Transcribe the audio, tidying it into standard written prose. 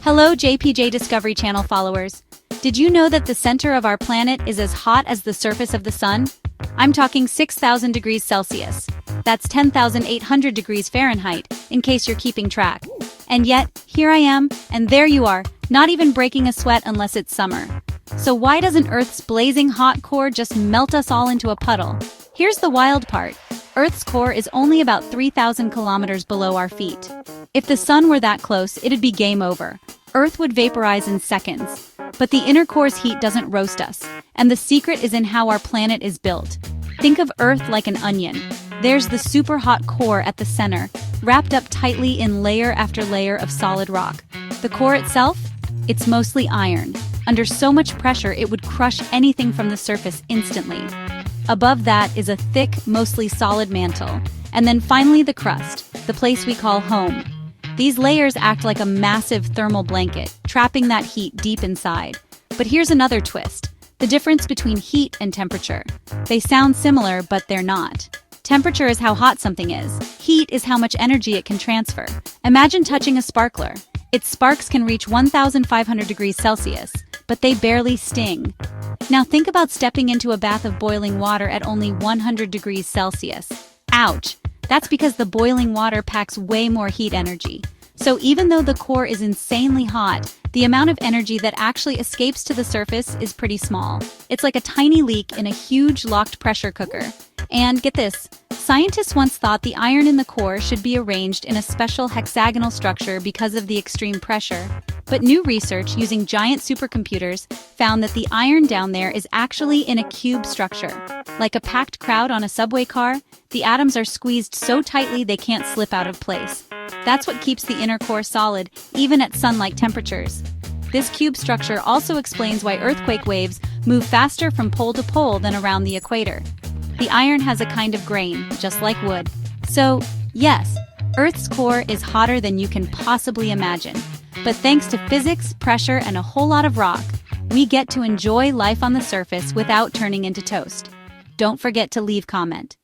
Hello JPJ Discovery Channel followers. Did you know that the center of our planet is as hot as the surface of the sun? I'm talking 6,000 degrees Celsius. That's 10,800 degrees Fahrenheit, in case you're keeping track. And yet, here I am, and there you are, not even breaking a sweat unless it's summer. So why doesn't Earth's blazing hot core just melt us all into a puddle? Here's the wild part. Earth's core is only about 3,000 kilometers below our feet. If the sun were that close, it'd be game over. Earth would vaporize in seconds. But the inner core's heat doesn't roast us, and the secret is in how our planet is built. Think of Earth like an onion. There's the super hot core at the center, wrapped up tightly in layer after layer of solid rock. The core itself? It's mostly iron. Under so much pressure, it would crush anything from the surface instantly. Above that is a thick, mostly solid mantle. And then finally the crust, the place we call home. These layers act like a massive thermal blanket, trapping that heat deep inside. But here's another twist. The difference between heat and temperature. They sound similar, but they're not. Temperature is how hot something is. Heat is how much energy it can transfer. Imagine touching a sparkler. Its sparks can reach 1,500 degrees Celsius, but they barely sting. Now think about stepping into a bath of boiling water at only 100 degrees Celsius. Ouch! That's because the boiling water packs way more heat energy. So even though the core is insanely hot, the amount of energy that actually escapes to the surface is pretty small. It's like a tiny leak in a huge locked pressure cooker. And get this, scientists once thought the iron in the core should be arranged in a special hexagonal structure because of the extreme pressure. But new research using giant supercomputers found that the iron down there is actually in a cube structure. Like a packed crowd on a subway car, the atoms are squeezed so tightly they can't slip out of place. That's what keeps the inner core solid, even at sun-like temperatures. This cube structure also explains why earthquake waves move faster from pole to pole than around the equator. The iron has a kind of grain, just like wood. So, yes, Earth's core is hotter than you can possibly imagine. But thanks to physics, pressure, and a whole lot of rock, we get to enjoy life on the surface without turning into toast. Don't forget to leave comment.